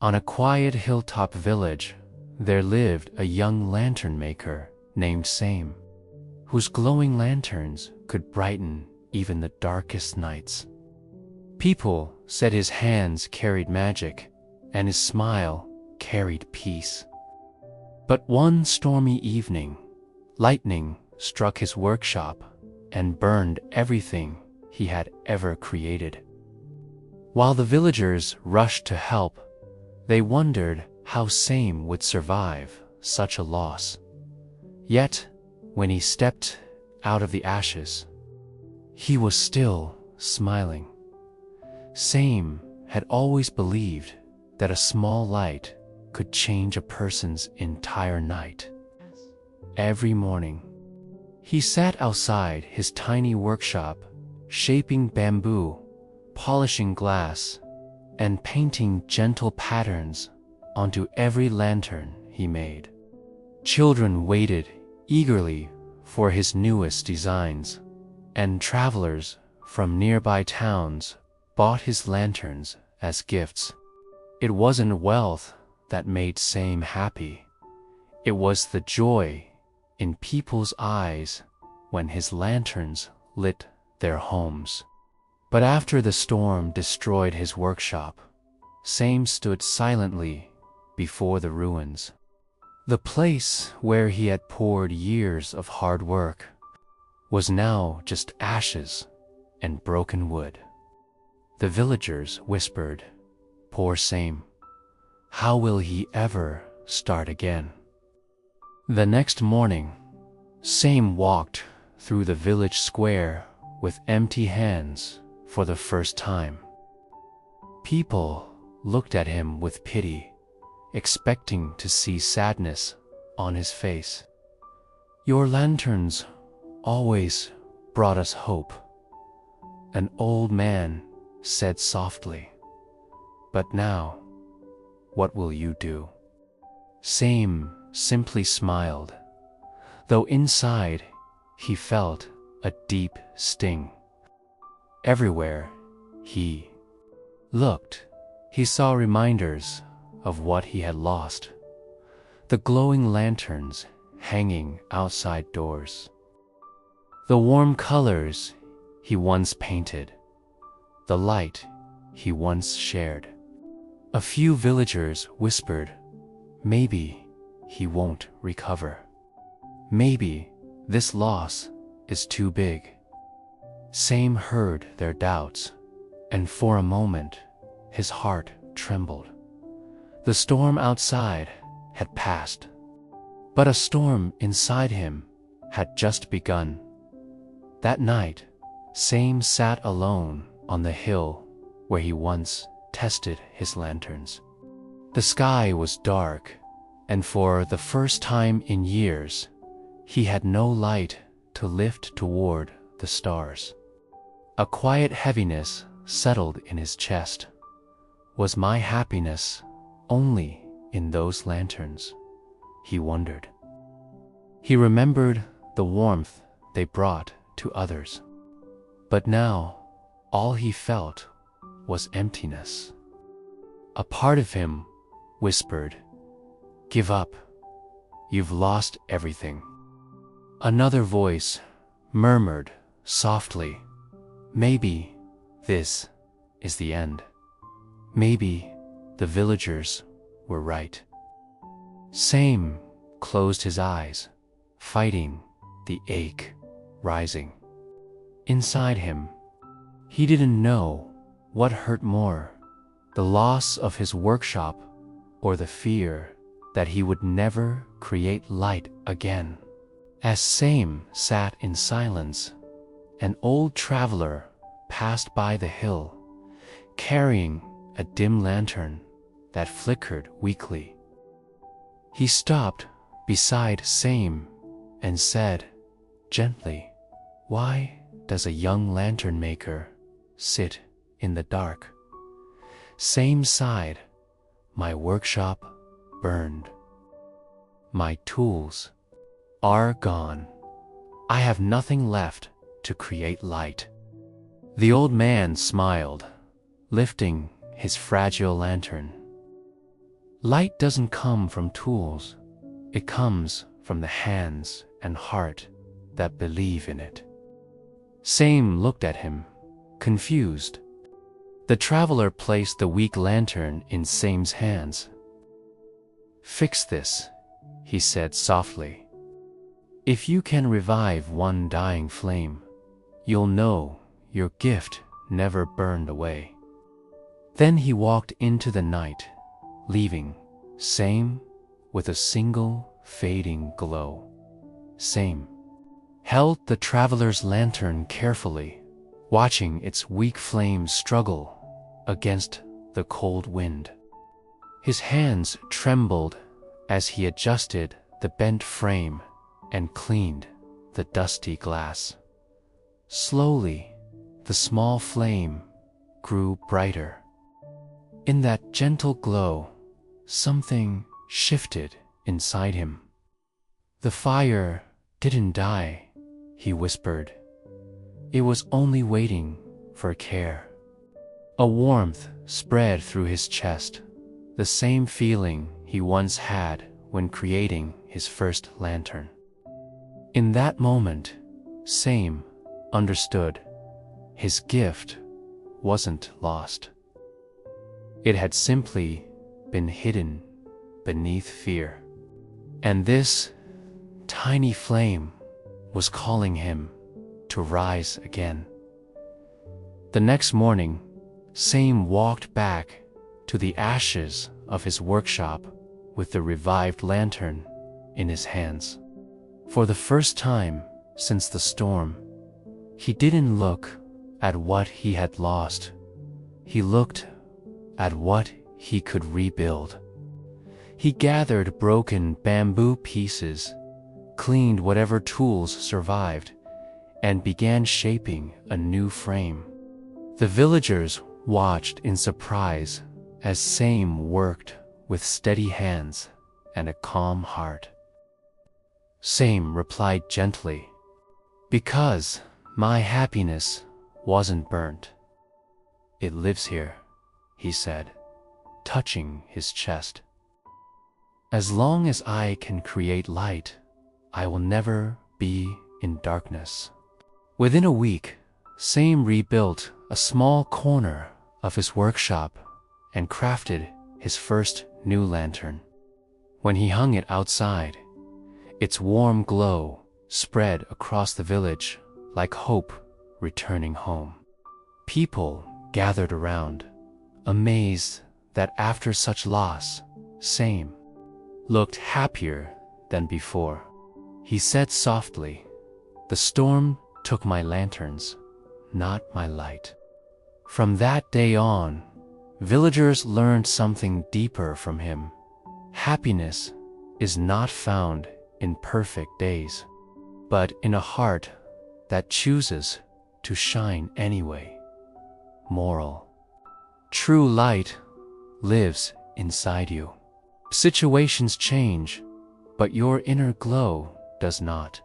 On a quiet hilltop village, there lived a young lantern maker named Saim, whose glowing lanterns could brighten even the darkest nights. People said his hands carried magic, and his smile carried peace. But one stormy evening, lightning struck his workshop and burned everything he had ever created. While the villagers rushed to help, they wondered how Saim would survive such a loss. Yet, when he stepped out of the ashes, he was still smiling. Saim had always believed that a small light could change a person's entire night. Every morning, he sat outside his tiny workshop, shaping bamboo, polishing glass, and painting gentle patterns onto every lantern he made. Children waited eagerly for his newest designs, and travelers from nearby towns bought his lanterns as gifts. It wasn't wealth that made Saim happy. It was the joy in people's eyes when his lanterns lit their homes. But after the storm destroyed his workshop, Saim stood silently before the ruins. The place where he had poured years of hard work was now just ashes and broken wood. The villagers whispered, "Poor Saim, how will he ever start again?" The next morning, Saim walked through the village square with empty hands for the first time. People looked at him with pity, expecting to see sadness on his face. "Your lanterns always brought us hope," an old man said softly. "But now, what will you do?" Saim simply smiled, though inside he felt a deep sting. Everywhere he looked, he saw reminders of what he had lost. The glowing lanterns hanging outside doors, the warm colors he once painted, the light he once shared. A few villagers whispered, "Maybe he won't recover. Maybe this loss is too big." Saim heard their doubts, and for a moment his heart trembled. The storm outside had passed, but a storm inside him had just begun. That night, Saim sat alone on the hill where he once tested his lanterns. The sky was dark, and for the first time in years, he had no light to lift toward the stars. A quiet heaviness settled in his chest. Was my happiness only in those lanterns? He wondered. He remembered the warmth they brought to others. But now, all he felt was emptiness. A part of him whispered, "Give up. You've lost everything." Another voice murmured softly, "Maybe this is the end. Maybe the villagers were right." Saim closed his eyes, fighting the ache rising. Inside him, he didn't know what hurt more, the loss of his workshop or the fear that he would never create light again. As Saim sat in silence, an old traveler passed by the hill, carrying a dim lantern that flickered weakly. He stopped beside Saim and said gently, "Why does a young lantern maker sit in the dark?" Saim sighed, "My workshop burned. My tools are gone. I have nothing left to create light." The old man smiled, lifting his fragile lantern. Light doesn't come from tools. It comes from the hands and heart that believe in it. Saim looked at him, confused. The traveler placed the weak lantern in Saim's hands. "Fix this," he said softly. "If you can revive one dying flame, you'll know your gift never burned away." Then he walked into the night, leaving Saim with a single fading glow. Saim held the traveler's lantern carefully, watching its weak flame struggle against the cold wind. His hands trembled as he adjusted the bent frame and cleaned the dusty glass. Slowly, the small flame grew brighter. In that gentle glow, something shifted inside him. "The fire didn't die," he whispered. "It was only waiting for care." A warmth spread through his chest, the same feeling he once had when creating his first lantern. In that moment, Saim understood his gift wasn't lost. It had simply been hidden beneath fear. And this tiny flame was calling him to rise again. The next morning, Saim walked back to the ashes of his workshop with the revived lantern in his hands. For the first time since the storm, he didn't look at what he had lost. He looked at what he could rebuild. He gathered broken bamboo pieces, cleaned whatever tools survived, and began shaping a new frame. The villagers watched in surprise as Saim worked with steady hands and a calm heart. Saim replied gently, "Because my happiness wasn't burnt. It lives here," he said, touching his chest. "As long as I can create light, I will never be in darkness." Within a week, Saim rebuilt a small corner of his workshop and crafted his first new lantern. When he hung it outside, its warm glow spread across the village like hope returning home. People gathered around, amazed that after such loss, Saim looked happier than before. He said softly, "The storm took my lanterns, not my light." From that day on, villagers learned something deeper from him. Happiness is not found in perfect days, but in a heart that chooses to shine anyway. Moral: true light lives inside you. Situations change, but your inner glow does not.